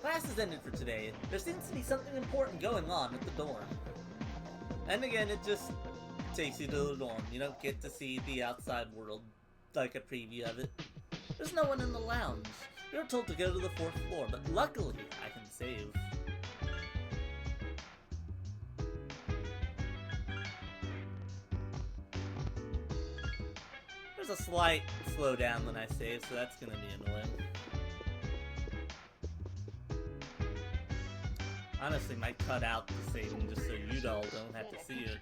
Class is ended for today. There seems to be something important going on at the dorm. And again, it just takes you to the dorm. You don't get to see the outside world, like a preview of it. There's no one in the lounge. You're told to go to the 4th floor, but luckily, I can save. There's a slight slowdown when I save, so that's gonna be annoying. Honestly, might cut out the saving just so you all don't have to see it.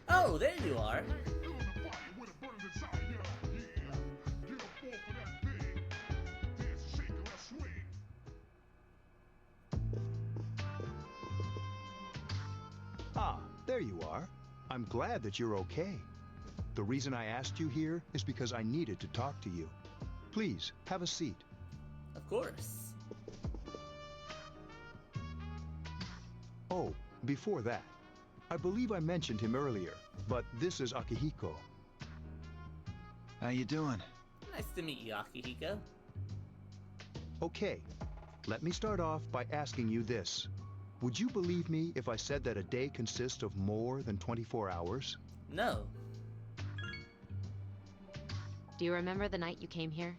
Oh, there you are! Ah, there you are. I'm glad that you're okay. The reason I asked you here is because I needed to talk to you. Please, have a seat. Of course. Oh, before that, I believe I mentioned him earlier, but this is Akihiko. How you doing? Nice to meet you, Akihiko. Okay, let me start off by asking you this. Would you believe me if I said that a day consists of more than 24 hours? No. Do you remember the night you came here?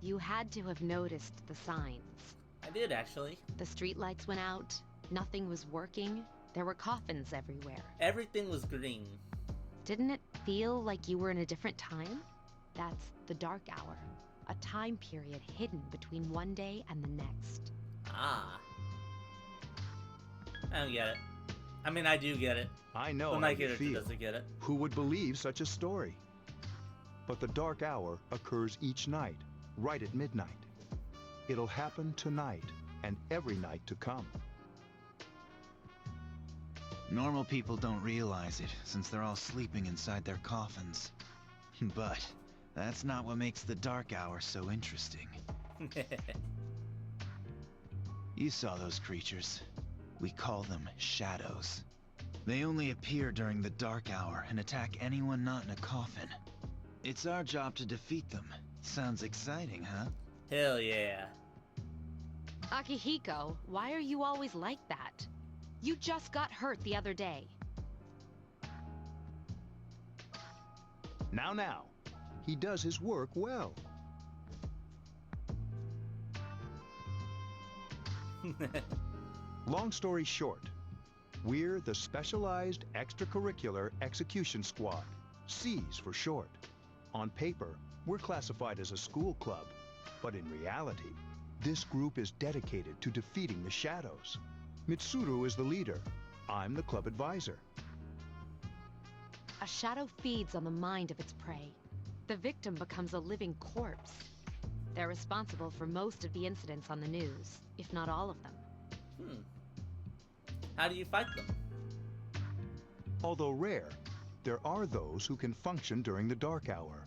You had to have noticed the signs. I did, actually. The streetlights went out, nothing was working, there were coffins everywhere. Everything was green. Didn't it feel like you were in a different time? That's the dark hour, a time period hidden between one day and the next. Ah. I don't get it. I mean, I do get it. I know But how my you character feel. doesn't get it. Who would believe such a story? But the dark hour occurs each night, right at midnight. It'll happen tonight and every night to come. Normal people don't realize it, since they're all sleeping inside their coffins. But that's not what makes the dark hour so interesting. You saw those creatures. We call them shadows. They only appear during the dark hour and attack anyone not in a coffin. It's our job to defeat them. Sounds exciting, huh? Hell yeah. Akihiko, why are you always like that? You just got hurt the other day. Now, he does his work well. Long story short, we're the Specialized Extracurricular Execution Squad, SEAS for short. On paper, we're classified as a school club, but in reality, this group is dedicated to defeating the shadows. Mitsuru is the leader. I'm the club advisor. A shadow feeds on the mind of its prey. The victim becomes a living corpse. They're responsible for most of the incidents on the news, if not all of them. How do you fight them? Although rare, there are those who can function during the dark hour.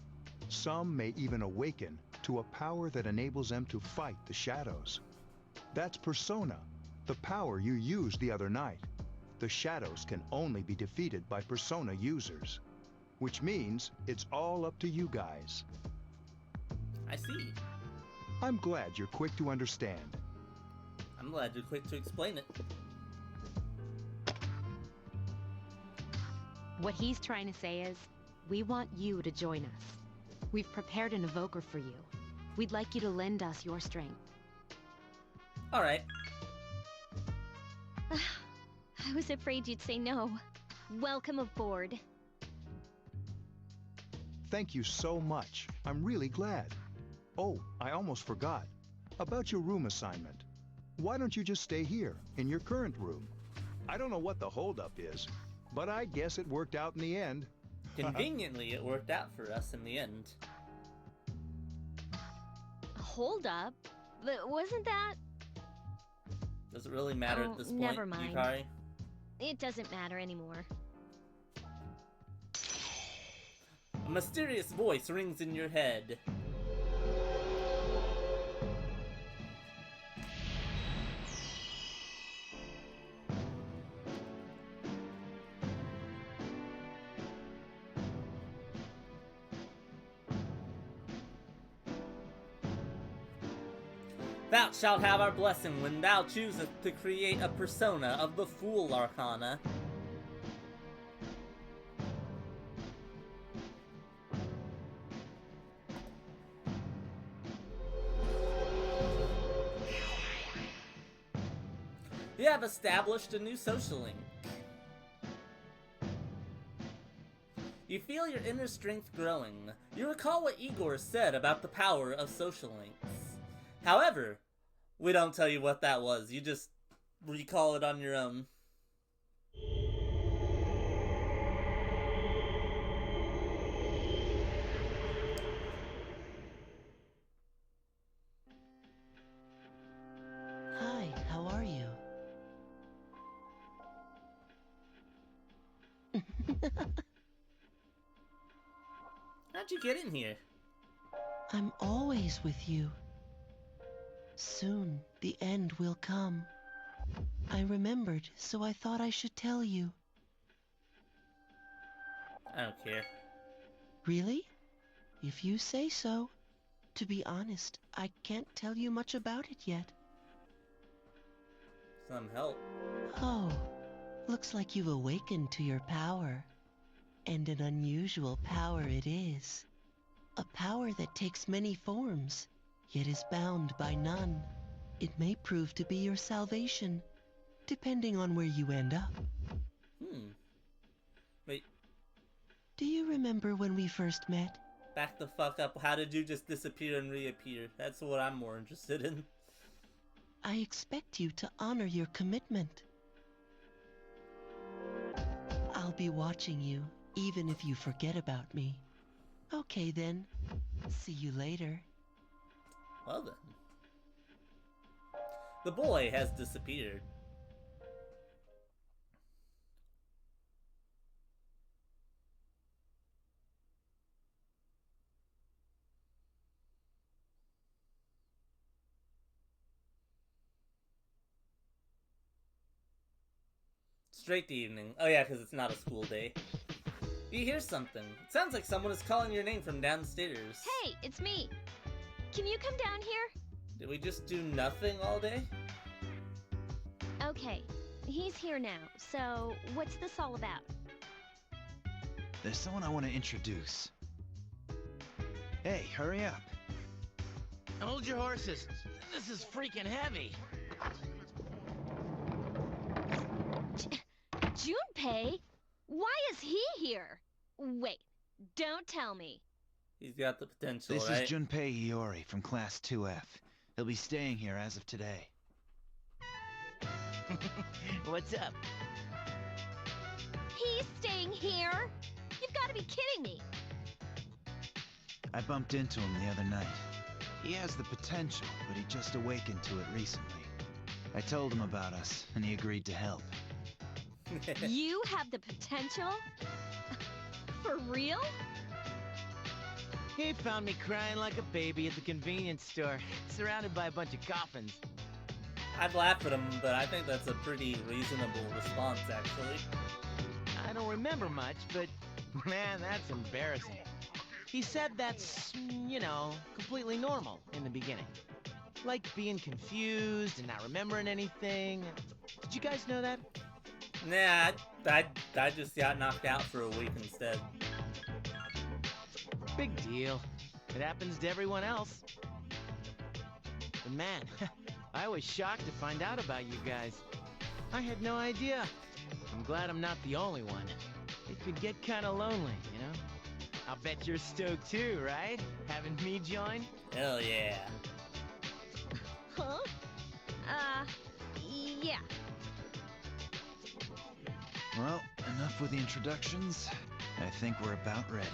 Some may even awaken to a power that enables them to fight the shadows. That's Persona, the power you used the other night. The shadows can only be defeated by Persona users, which means it's all up to you guys. I see. I'm glad you're quick to understand. I'm glad you're quick to explain it. What he's trying to say is, we want you to join us. We've prepared an evoker for you. We'd like you to lend us your strength. Alright. I was afraid you'd say no. Welcome aboard. Thank you so much. I'm really glad. Oh, I almost forgot. About your room assignment. Why don't you just stay here, in your current room? I don't know what the holdup is, but I guess it worked out in the end. Conveniently, it worked out for us in the end. Hold up. Wasn't that? Does it really matter Oh, at this point, never mind. Yukari? It doesn't matter anymore. A mysterious voice rings in your head. Thou shalt have our blessing when thou choosest to create a persona of the Fool Arcana. You have established a new social link. You feel your inner strength growing. You recall what Igor said about the power of social links. However, we don't tell you what that was. You just recall it on your own. Hi, how are you? How'd you get in here? I'm always with you. Soon, the end will come. I remembered, so I thought I should tell you. I don't care. Really? If you say so. To be honest, I can't tell you much about it yet. Some help. Oh, looks like you've awakened to your power. And an unusual power it is. A power that takes many forms, yet is bound by none. It may prove to be your salvation, depending on where you end up. Wait, Do you remember when we first met? back the fuck up. How did you just disappear and reappear? That's what I'm more interested in. I expect you to honor your commitment. I'll be watching you, even if you forget about me. Okay then. See you later. Well then. The boy has disappeared. Straight to evening. Oh yeah, because it's not a school day. You hear something. It sounds like someone is calling your name from downstairs. Hey, it's me. Can you come down here? Did we just do nothing all day? Okay, he's here now. So, what's this all about? There's someone I want to introduce. Hey, hurry up. Hold your horses. This is freaking heavy. Junpei? Why is he here? Wait, don't tell me. He's got the potential, This right? is Junpei Iori from Class 2F. He'll be staying here as of today. What's up? He's staying here? You've got to be kidding me. I bumped into him the other night. He has the potential, but he just awakened to it recently. I told him about us, and he agreed to help. You have the potential? For real? He found me crying like a baby at the convenience store, surrounded by a bunch of coffins. I'd laugh at him, but I think that's a pretty reasonable response, actually. I don't remember much, but man, that's embarrassing. He said that's, you know, completely normal in the beginning. Like being confused and not remembering anything. Did you guys know that? Nah, I just got knocked out for a week instead. Big deal. It happens to everyone else. But man, I was shocked to find out about you guys. I had no idea. I'm glad I'm not the only one. It could get kinda lonely, you know? I'll bet you're stoked too, right? Having me join? Hell yeah. Huh? Yeah. Well, enough with the introductions. I think we're about ready.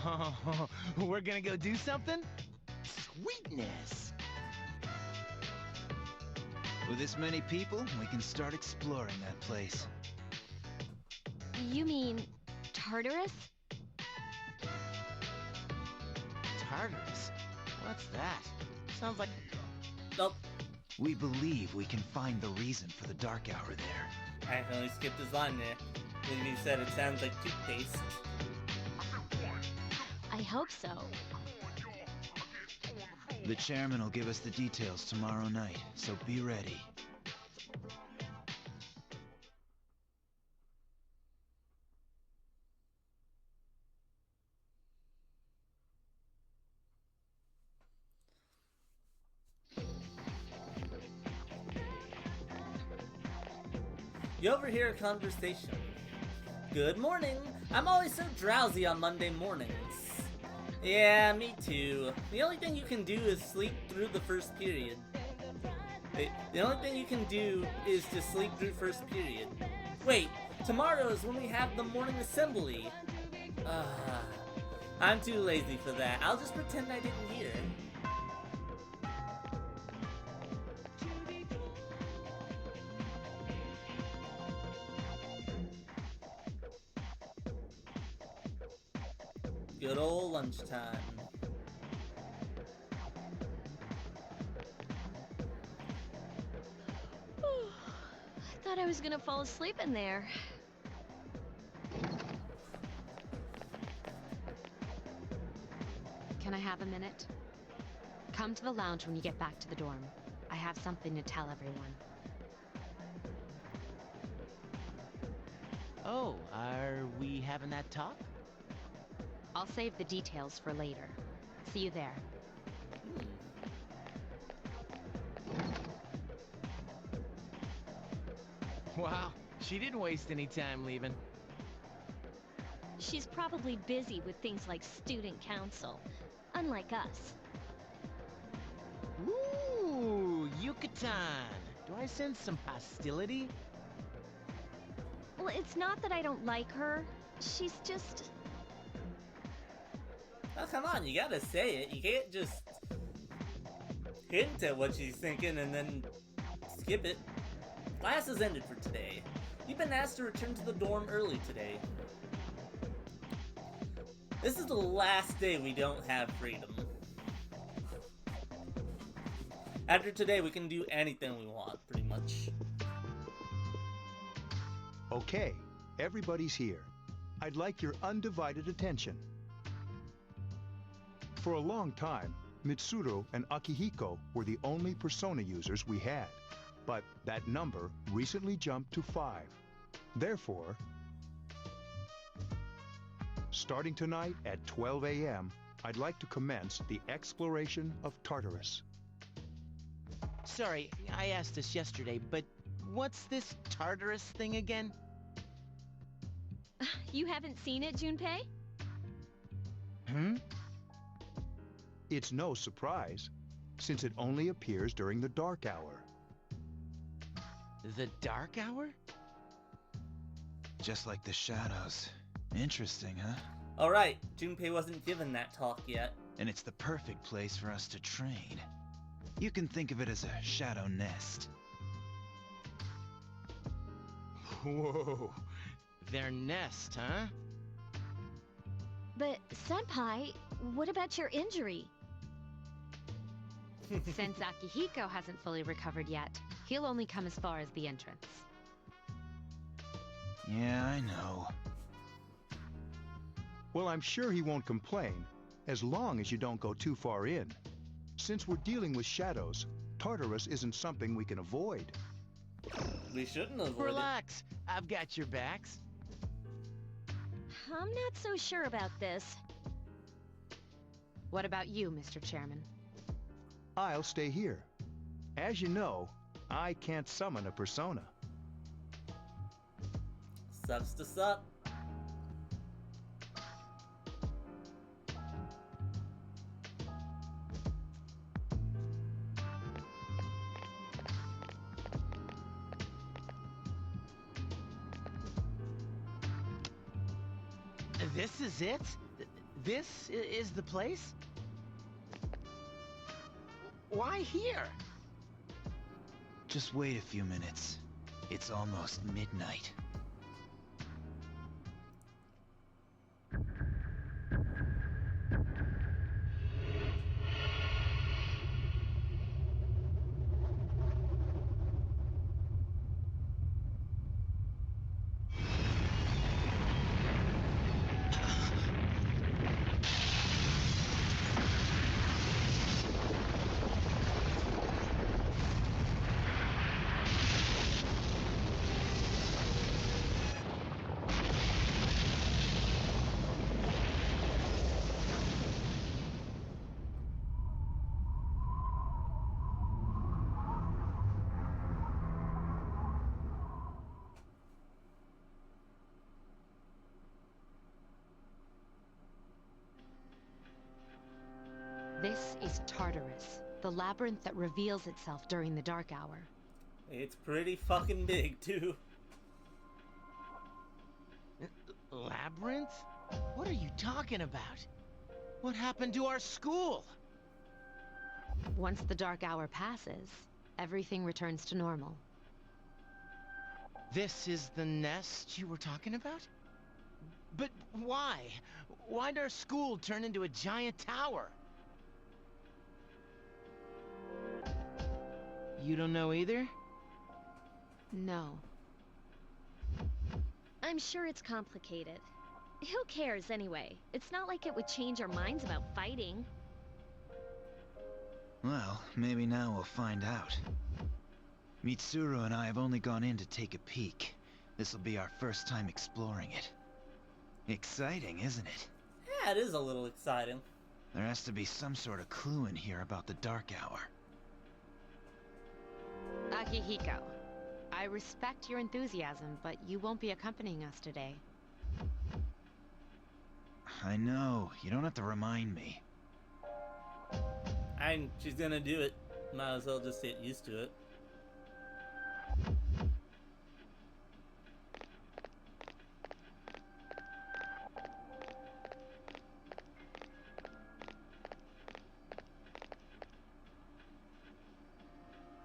Oh, we're gonna go do something? Sweetness! With this many people, we can start exploring that place. You mean Tartarus? Tartarus? What's that? Sounds like... Nope. We believe we can find the reason for the dark hour there. I accidentally skipped his line there. When he said it sounds like toothpaste. I hope so. The chairman will give us the details tomorrow night, so be ready. You overhear a conversation. Good morning. I'm always so drowsy on Monday mornings. Yeah, me too. The only thing you can do is sleep through the first period. The only thing you can do is to sleep through first period. Wait, tomorrow is when we have the morning assembly. I'm too lazy for that. I'll just pretend I didn't hear. Good old lunchtime. I thought I was gonna fall asleep in there. Can I have a minute? Come to the lounge when you get back to the dorm. I have something to tell everyone. Oh, are we having that talk? I'll save the details for later. See you there. Wow, she didn't waste any time leaving. She's probably busy with things like student council, unlike us. Ooh, Yucatan! Do I sense some hostility? Well, it's not that I don't like her. She's just... Oh, come on, you gotta say it. You can't just hint at what she's thinking and then skip it. Class has ended for today. You've been asked to return to the dorm early today. This is the last day we don't have freedom. After today, we can do anything we want, pretty much. Okay, everybody's here. I'd like your undivided attention. For a long time, Mitsuru and Akihiko were the only persona users we had, but that number recently jumped to 5. Therefore, starting tonight at 12 a.m., I'd like to commence the exploration of Tartarus. Sorry, I asked this yesterday, but what's this Tartarus thing again? You haven't seen it, Junpei? It's no surprise, since it only appears during the dark hour. The Dark Hour? Just like the shadows. Interesting, huh? Alright, Junpei wasn't given that talk yet. And it's the perfect place for us to train. You can think of it as a shadow nest. Whoa, their nest, huh? But, Senpai, what about your injury? Since Akihiko hasn't fully recovered yet, he'll only come as far as the entrance. Yeah, I know. Well, I'm sure he won't complain, as long as you don't go too far in. Since we're dealing with shadows, Tartarus isn't something we can avoid. We shouldn't avoid Relax, I've got your backs. I'm not so sure about this. What about you, Mr. Chairman? I'll stay here. As you know, I can't summon a persona. it. Sucks to suck. This is it? This is the place? Why here? Just wait a few minutes. It's almost midnight. This is Tartarus, the labyrinth that reveals itself during the dark hour. It's pretty fucking big, too. Labyrinth? What are you talking about? What happened to our school? Once the dark hour passes, everything returns to normal. This is the nest you were talking about? But why? Why'd our school turn into a giant tower? You don't know either? No. I'm sure it's complicated. Who cares anyway? It's not like it would change our minds about fighting. Well, maybe now we'll find out. Mitsuru and I have only gone in to take a peek. This'll be our first time exploring it. Exciting, isn't it? Yeah, it is a little exciting. There has to be some sort of clue in here about the dark hour. Akihiko, I respect your enthusiasm, but you won't be accompanying us today. I know, you don't have to remind me. And she's gonna do it. Might as well just get used to it.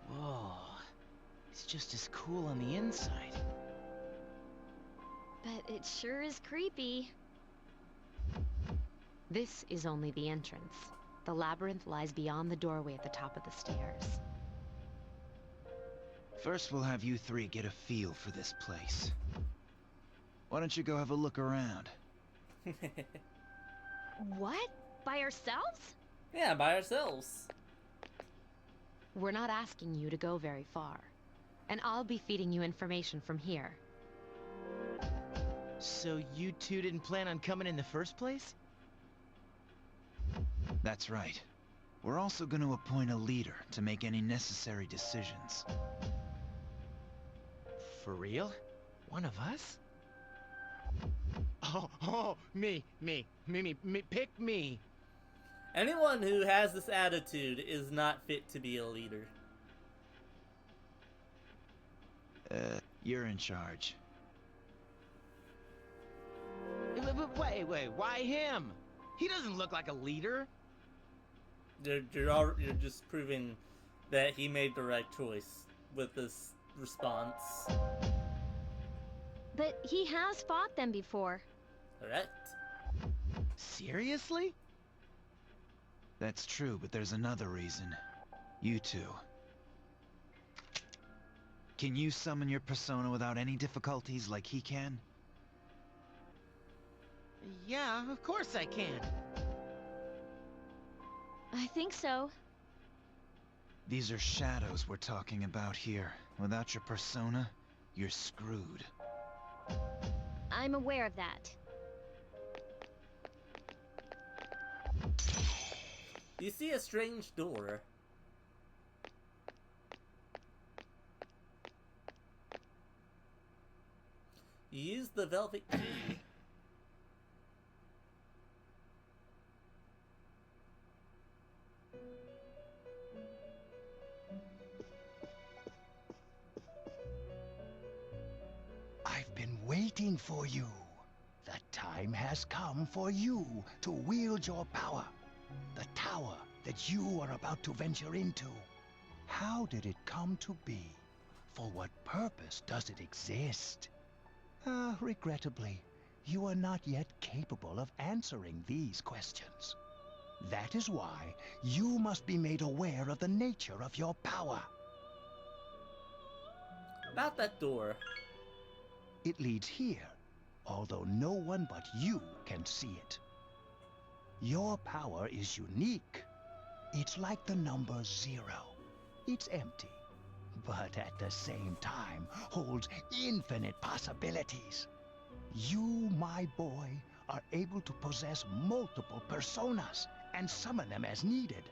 Whoa. It's just as cool on the inside. But it sure is creepy. This is only the entrance. The labyrinth lies beyond the doorway at the top of the stairs. First we'll have you three get a feel for this place. Why don't you go have a look around? What? By ourselves? Yeah, by ourselves. We're not asking you to go very far. And I'll be feeding you information from here. So you two didn't plan on coming in the first place? That's right. We're also going to appoint a leader to make any necessary decisions. For real? One of us? Oh, me, pick me. Anyone who has this attitude is not fit to be a leader. You're in charge. Wait, why him? He doesn't look like a leader. You're just proving that he made the right choice with this response. But he has fought them before. Correct? Seriously? That's true, but there's another reason. You two. Can you summon your persona without any difficulties like he can? Yeah, of course I can. I think so. These are shadows we're talking about here. Without your persona, you're screwed. I'm aware of that. You see a strange door. You use the velvet key. I've been waiting for you. The time has come for you to wield your power. The tower that you are about to venture into. How did it come to be? For what purpose does it exist? Regrettably, you are not yet capable of answering these questions. That is why you must be made aware of the nature of your power. About that door. It leads here, although no one but you can see it. Your power is unique. It's like the number 0. It's empty, but at the same time holds infinite possibilities. You, my boy, are able to possess multiple personas and summon them as needed.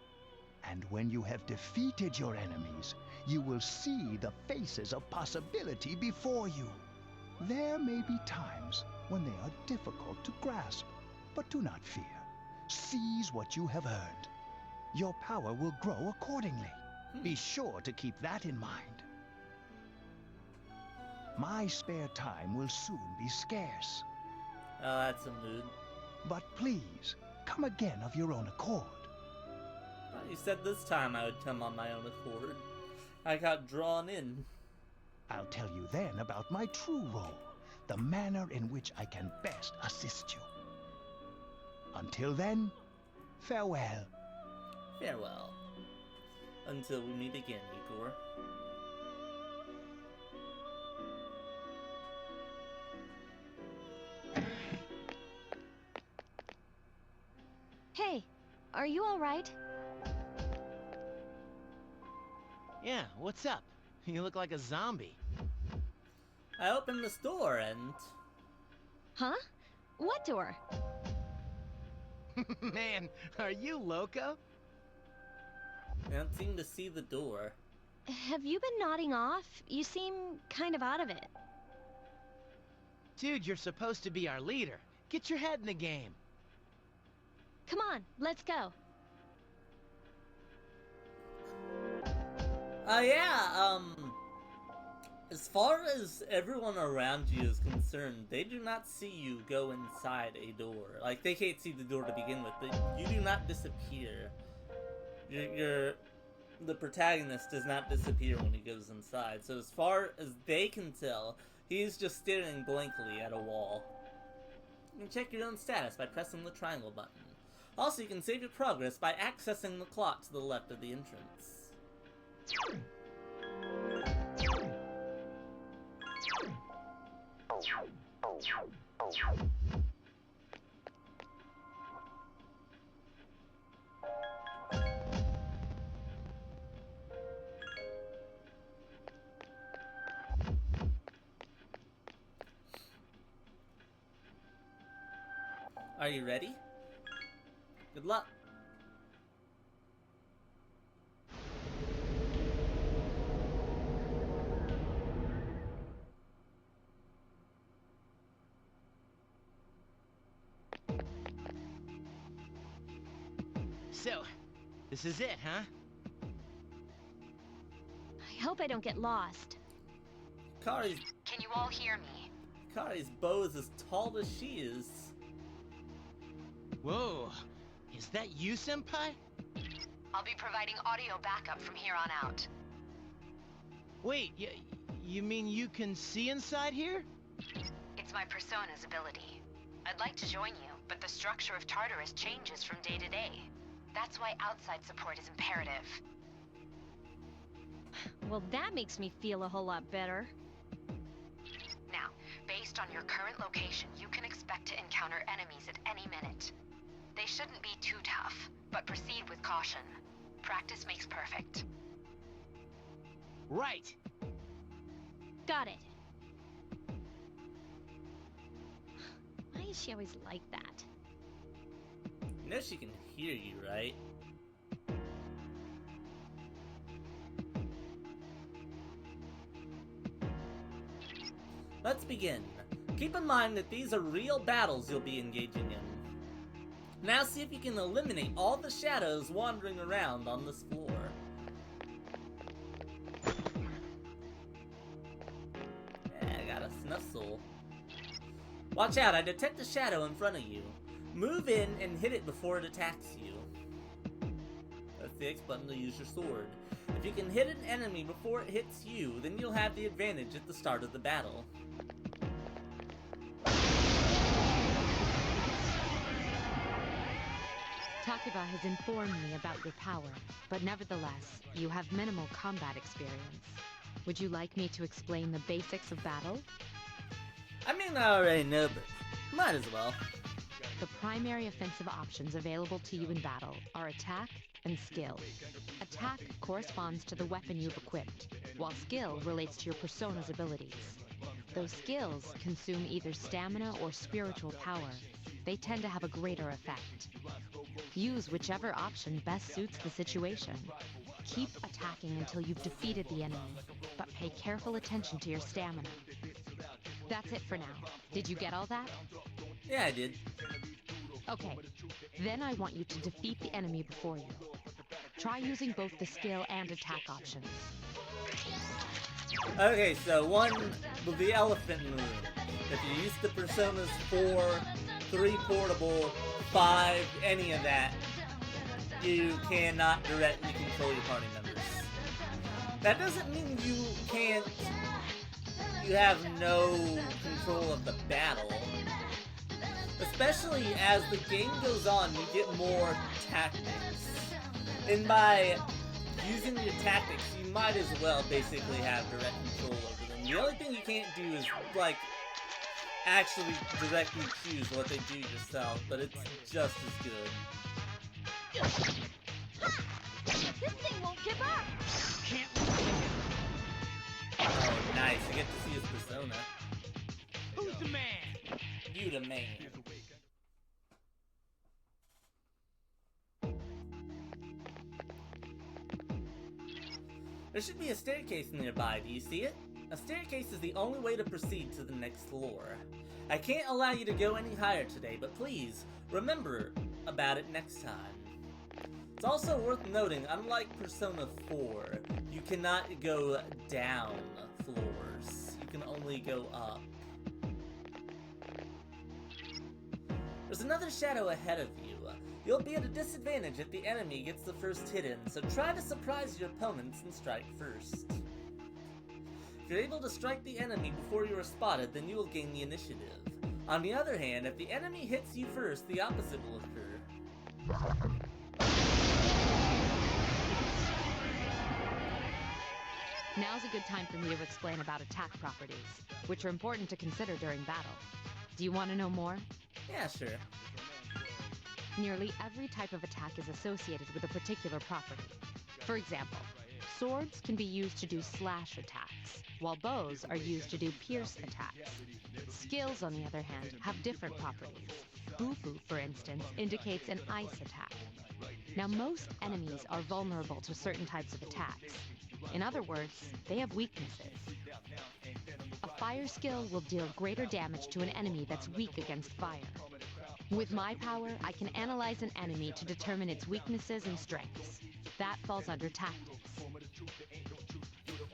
And when you have defeated your enemies, you will see the faces of possibility before you. There may be times when they are difficult to grasp, but do not fear. Seize what you have earned. your power will grow accordingly. Be sure to keep that in mind. My spare time will soon be scarce. Oh, that's a mood. But please, come again of your own accord. You said this time I would come on my own accord. I got drawn in. I'll tell you then about my true role, the manner in which I can best assist you. Until then, farewell. Farewell. Until we meet again, Igor. Hey, are you alright? Yeah, what's up? You look like a zombie. I opened this door and... Huh? What door? Man, are you loco? I don't seem to see the door. Have you been nodding off? You seem kind of out of it. Dude, you're supposed to be our leader. Get your head in the game. Come on, let's go. Yeah, as far as everyone around you is concerned, they do not see you go inside a door. Like, they can't see the door to begin with, but you do not disappear. The protagonist does not disappear when he goes inside, so as far as they can tell, he's just staring blankly at a wall. You can check your own status by pressing the triangle button. Also, you can save your progress by accessing the clock to the left of the entrance. Are you ready? Good luck. So, this is it, huh? I hope I don't get lost. Kari's Can you all hear me? bow is as tall as she is. Whoa, is that you, Senpai? I'll be providing audio backup from here on out. Wait, you mean you can see inside here? It's my persona's ability. I'd like to join you, but the structure of Tartarus changes from day to day. That's why outside support is imperative. Well, that makes me feel a whole lot better. Now, based on your current location, you can expect to encounter enemies at any minute. They shouldn't be too tough, but proceed with caution. Practice makes perfect. Right. Got it. Why is she always like that? You know she can hear you, right? Let's begin. Keep in mind that these are real battles you'll be engaging in. Now see if you can eliminate all the shadows wandering around on this floor. Yeah, I got a snuffle. Watch out, I detect a shadow in front of you. Move in and hit it before it attacks you. Press the X button to use your sword. If you can hit an enemy before it hits you, then you'll have the advantage at the start of the battle. Takuba has informed me about your power, but nevertheless, you have minimal combat experience. Would you like me to explain the basics of battle? I mean, I already know, but might as well. The primary offensive options available to you in battle are attack and skill. Attack corresponds to the weapon you've equipped, while skill relates to your persona's abilities. Those skills consume either stamina or spiritual power. They tend to have a greater effect. Use whichever option best suits the situation. Keep attacking until you've defeated the enemy, but pay careful attention to your stamina. That's it for now. Did you get all that? Yeah, I did. Okay. Then I want you to defeat the enemy before you. Try using both the skill and attack options. Okay, so 1 with the elephant move. If you use the Personas 4, 3 portable, 5, any of that, you cannot directly control your party members. That doesn't mean you can't... You have no control of the battle. Especially as the game goes on, you get more tactics. And by using your tactics, you might as well basically have direct control over them. The only thing you can't do is, like, actually directly choose what they do yourself, but it's just as good. This thing won't give up! Oh, nice. I get to see his persona. Who's the man? You the man. There should be a staircase nearby, do you see it? A staircase is the only way to proceed to the next floor. I can't allow you to go any higher today, but please, remember about it next time. It's also worth noting, unlike Persona 4, you cannot go down floors. You can only go up. There's another shadow ahead of you. You'll be at a disadvantage if the enemy gets the first hit in, so try to surprise your opponents and strike first. If you're able to strike the enemy before you are spotted, then you will gain the initiative. On the other hand, if the enemy hits you first, the opposite will occur. Now's a good time for me to explain about attack properties, which are important to consider during battle. Do you want to know more? Yeah, sure. Nearly every type of attack is associated with a particular property. For example, swords can be used to do slash attacks, while bows are used to do pierce attacks. Skills, on the other hand, have different properties. Bufu, for instance, indicates an ice attack. Now, most enemies are vulnerable to certain types of attacks. In other words, they have weaknesses. A fire skill will deal greater damage to an enemy that's weak against fire. With my power, I can analyze an enemy to determine its weaknesses and strengths. That falls under tactics.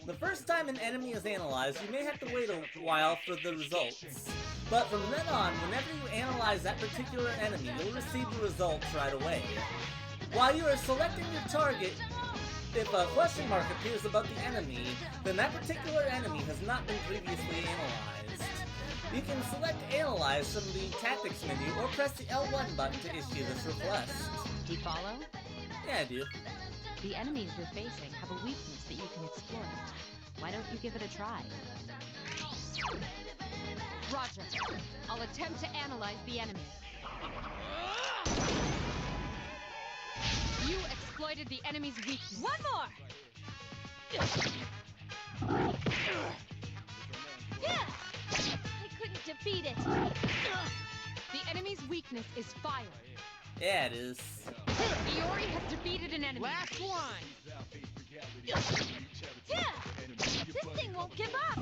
The first time an enemy is analyzed, you may have to wait a while for the results. But from then on, whenever you analyze that particular enemy, you'll receive the results right away. While you are selecting your target, if a question mark appears above the enemy, then that particular enemy has not been previously analyzed. You can select Analyze from the Tactics menu or press the L1 button to issue this request. Do you follow? Yeah, I do. The enemies you're facing have a weakness that you can exploit. Why don't you give it a try? Roger. I'll attempt to analyze the enemy. You exploited the enemy's weakness. One more! I couldn't defeat it! The enemy's weakness is fire. Yeah, it is. Iori has defeated an enemy. Last one! This thing won't give up!